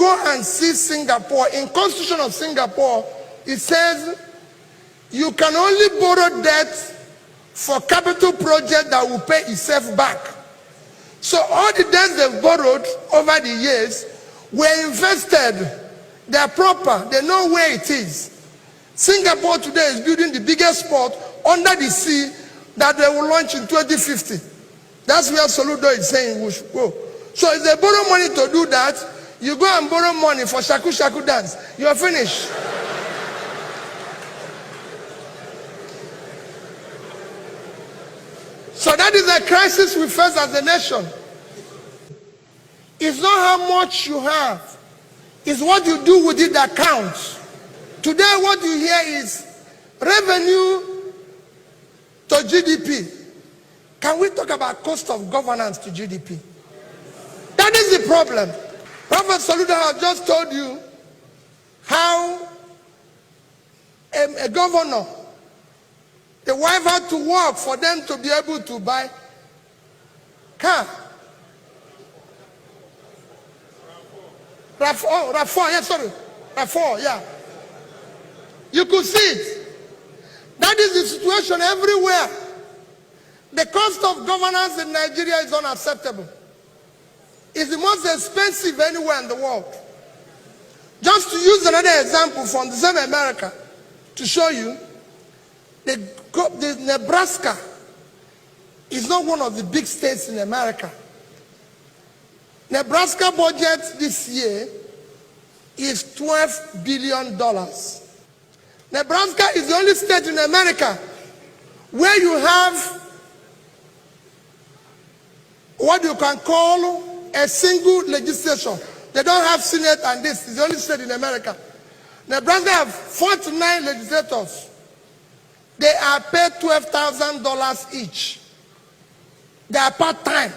go and see Singapore, in Constitution of Singapore, it says you can only borrow debt for capital project that will pay itself back. So all the debts they've borrowed over the years were invested. They're proper. They know where it is. Singapore today is building the biggest port under the sea that they will launch in 2050. That's where Soludo is saying we should go. So if they borrow money to do that, you go and borrow money for shaku shaku dance. You're finished. So that is the crisis we face as a nation. It's not how much you have. It's what you do with it that counts. Today what you hear is revenue to GDP. Can we talk about cost of governance to GDP? That is the problem. Prophet Soludo has just told you how a governor, the wife had to work for them to be able to buy car. RAV4, yeah, sorry. RAV4, yeah. You could see it. That is the situation everywhere. The cost of governance in Nigeria is unacceptable. It's the most expensive anywhere in the world. Just to use another example from the same America to show you, the Nebraska is not one of the big states in America. Nebraska budget this year is $12 billion. Nebraska is the only state in America where you have what you can call a single legislature. They don't have Senate and this. It's the only state in America. Nebraska have 49 legislators. They are paid $12,000 each. They are part-time.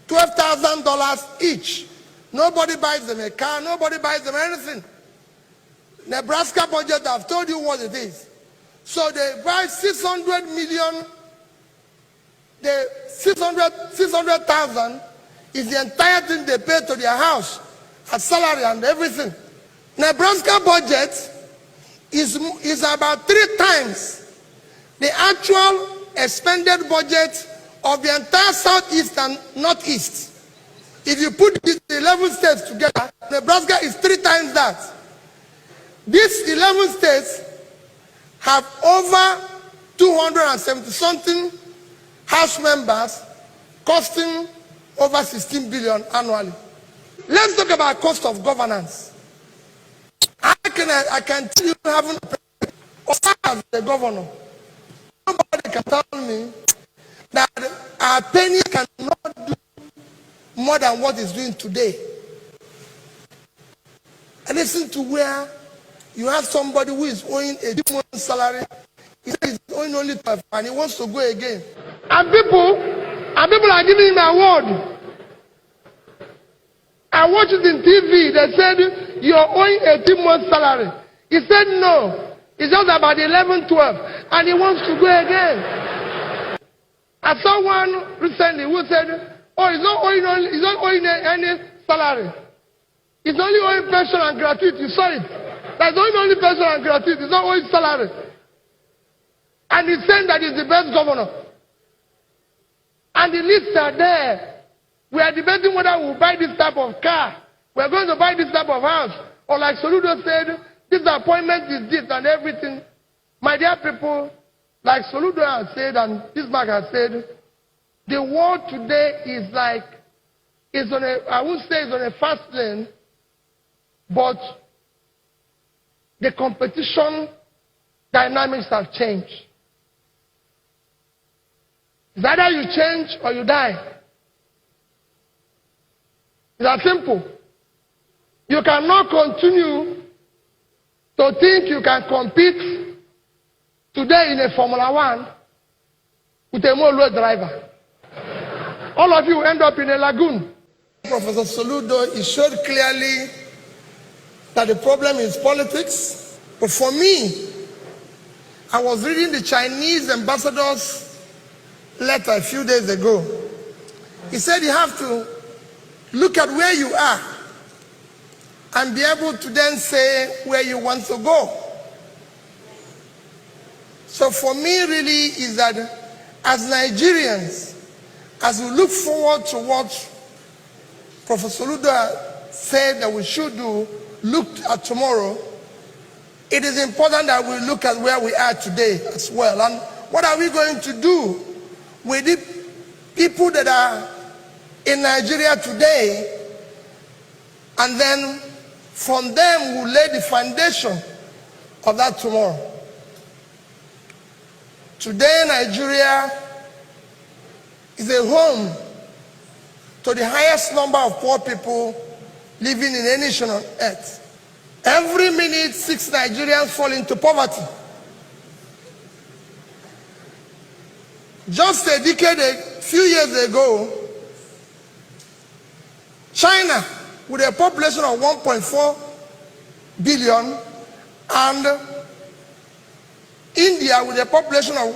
$12,000 each. Nobody buys them a car. Nobody buys them anything. Nebraska budget, I've told you what it is. So they buy 600 million. The 600,000 is the entire thing they pay to their house, as salary and everything. Nebraska budget is about 3 times the actual expended budget of the entire Southeast and Northeast. If you put these 11 states together, Nebraska is 3 times that. These 11 states have over 270-something House members costing over 16 billion annually. Let's talk about cost of governance. I can tell you having as the governor, nobody can tell me that our penny cannot do more than what it's doing today. And listen to where you have somebody who is owing a 2-month salary. He says he's owing only 12 and he wants to go again. And people are giving him an award. I watched it in TV. They said, you're owing a 2-month salary. He said no. It's just about 11, 12. And he wants to go again. I saw one recently who said, oh, he's not owing any salary. He's only owing pension and gratuity. You saw it. That's only pension and gratuity. He's not owing salary. And he's saying that he's the best governor. And the lists are there. We are debating whether we'll buy this type of car. We're going to buy this type of house. Or like Soludo said, this appointment is this and everything. My dear people, like Soludo has said and Bismarck has said, the world today is like, I won't say it's on a fast lane, but the competition dynamics have changed. It's either you change or you die. It's that simple. You cannot continue to think you can compete today in a Formula 1 with a Molo driver. All of you end up in a lagoon. Professor Soludo, he showed clearly that the problem is politics. But for me, I was reading the Chinese ambassador's letter a few days ago. He said you have to look at where you are and be able to then say where you want to go. So for me really is that as Nigerians, as we look forward to what Professor Soludo said that we should do, look at tomorrow, it is important that we look at where we are today as well. And what are we going to do with the people that are in Nigeria today? And then from them we'll lay the foundation of that tomorrow. Today, Nigeria is a home to the highest number of poor people living in any nation on earth. Every minute, 6 Nigerians fall into poverty. Just a decade, a few years ago, China, with a population of 1.4 billion, and India, with a population of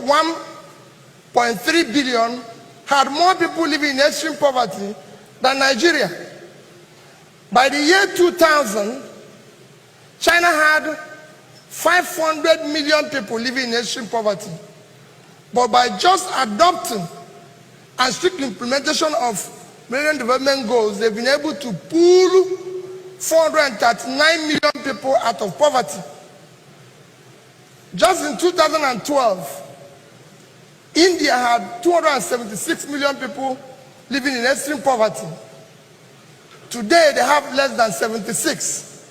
1.3 billion, had more people living in extreme poverty than Nigeria. By the year 2000, China had 500 million people living in extreme poverty. But by just adopting and strict implementation of Millennium Development Goals, they've been able to pull 439 million people out of poverty. Just in 2012, India had 276 million people living in extreme poverty. Today, they have less than 76.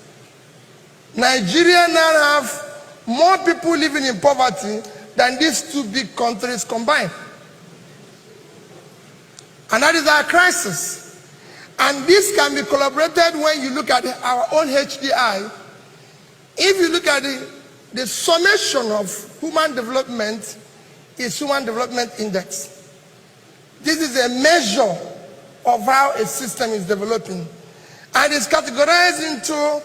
Nigeria now have more people living in poverty than these two big countries combined. And that is our crisis. And this can be collaborated when you look at our own HDI. If you look at the summation of human development is Human Development Index. This is a measure of how a system is developing. And it's categorized into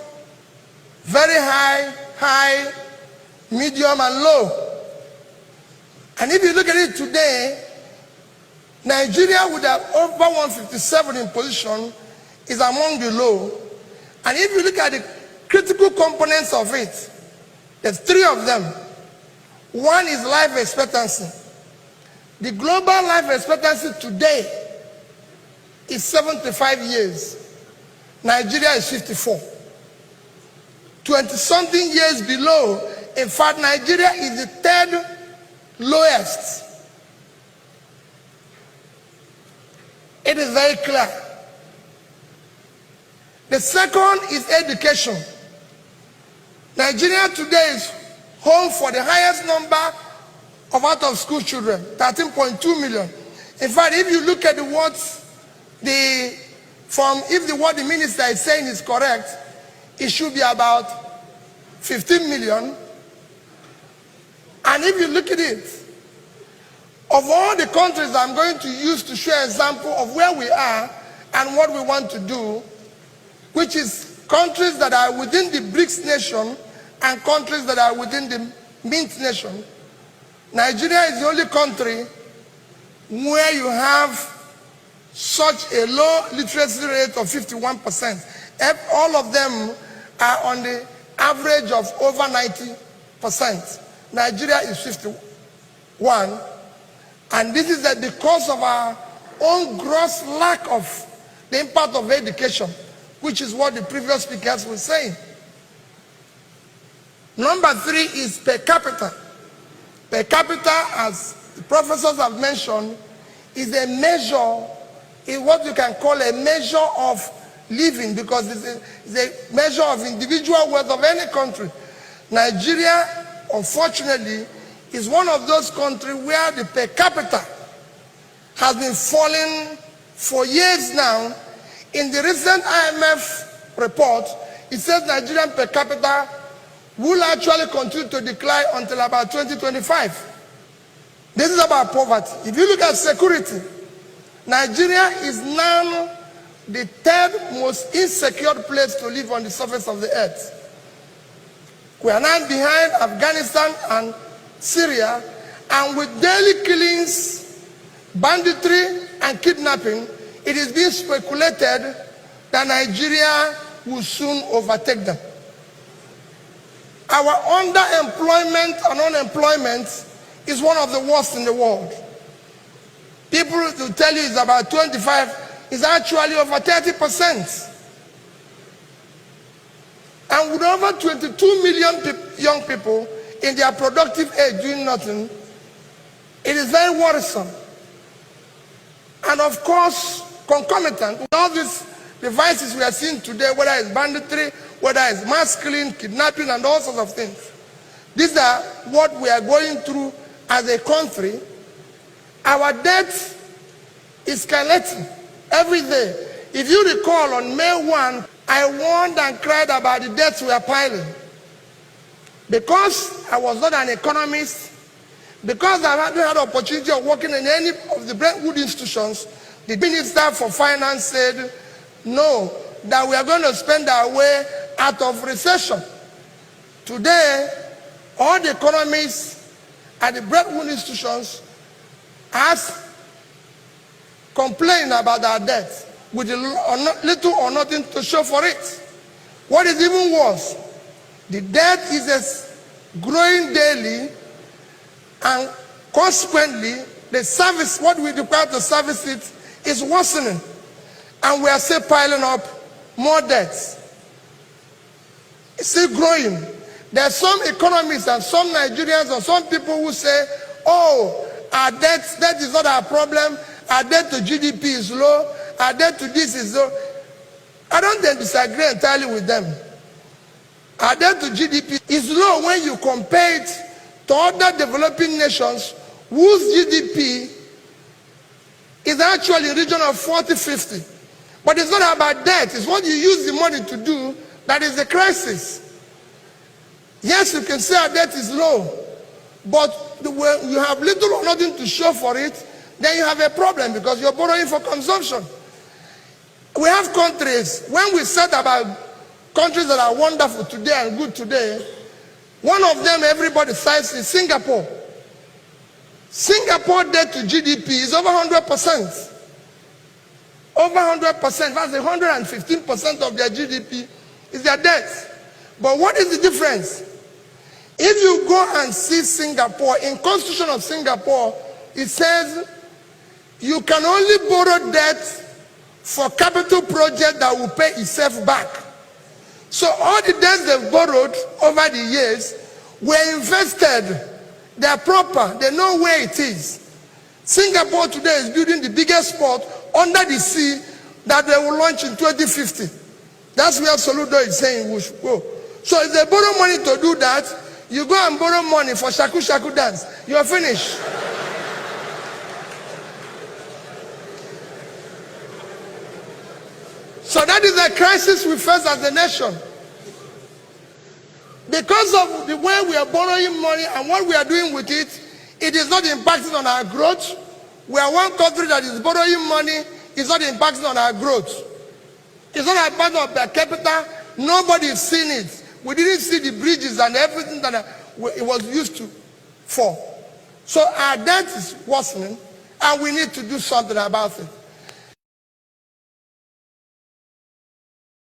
very high, medium, and low. And if you look at it today, Nigeria, with over 157 in position, is among the low. And if you look at the critical components of it, there's 3 of them. One is life expectancy. The global life expectancy today is 75 years. Nigeria is 54. 20-something years below. In fact, Nigeria is the 3rd lowest. It is very clear. The second is education. Nigeria today is home for the highest number of out-of-school children, 13.2 million. In fact, if you look at what the minister is saying is correct, it should be about 15 million. And if you look at it, of all the countries I'm going to use to show an example of where we are and what we want to do, which is countries that are within the BRICS nation and countries that are within the Mint nation, Nigeria is the only country where you have such a low literacy rate of 51%. All of them are on the average of over 90%. Nigeria is 51. And this is because of our own gross lack of the impact of education, which is what the previous speakers were saying. Number 3 is per capita. Per capita, as the professors have mentioned, is a measure, is what you can call a measure of living, because it's a measure of individual wealth of any country. Nigeria, unfortunately, is one of those countries where the per capita has been falling for years now. In the recent IMF report, it says Nigerian per capita will actually continue to decline until about 2025. This is about poverty. If you look at security, Nigeria is now the 3rd most insecure place to live on the surface of the earth. We are now behind Afghanistan and Syria, and with daily killings, banditry, and kidnapping, it is being speculated that Nigeria will soon overtake them. Our underemployment and unemployment is one of the worst in the world. People will tell you it's about 25, it's actually over 30%. And with over 22 million young people in their productive age doing nothing, it is very worrisome. And of course, concomitant with all these devices we are seeing today, whether it's banditry, whether it's mass killing, kidnapping, and all sorts of things. These are what we are going through as a country. Our debt is escalating every day. If you recall, on May 1, I warned and cried about the debts we are piling. Because I was not an economist, because I hadn't had the opportunity of working in any of the Brentwood institutions, the Minister for Finance said, no, that we are going to spend our way out of recession. Today, all the economists at the Brentwood institutions has complained about our debt with little or nothing to show for it. What is even worse, the debt is growing daily, and consequently, the service, what we require to service it, is worsening. And we are still piling up more debts. It's still growing. There are some economists and some Nigerians and some people who say, oh, our debt is not our problem, our debt to GDP is low, our debt to this is low. I don't then disagree entirely with them. Our debt to GDP is low when you compare it to other developing nations whose GDP is actually in the region of 40-50. But it's not about debt, it's what you use the money to do that is the crisis. Yes, you can say our debt is low, but when you have little or nothing to show for it, then you have a problem because you're borrowing for consumption. We have countries, when we said about countries that are wonderful today and good today, one of them everybody cites is Singapore. Singapore debt to GDP is over 100%. Over 100%, that's 115% of their GDP is their debt. But what is the difference? If you go and see Singapore, in Constitution of Singapore, it says you can only borrow debt for capital project that will pay itself back. So all the debts they've borrowed over the years were invested. They are proper. They know where it is. Singapore today is building the biggest port under the sea that they will launch in 2050. That's where Soludo is saying we should go. So if they borrow money to do that, you go and borrow money for shaku shaku dance. You're finished. So that is the crisis we face as a nation. Because of the way we are borrowing money and what we are doing with it, it is not impacting on our growth. We are one country that is borrowing money, it's not impacting on our growth. It's not impacting on per capita. Nobody is seeing it. We didn't see the bridges and everything that it was used to for. So our debt is worsening and we need to do something about it.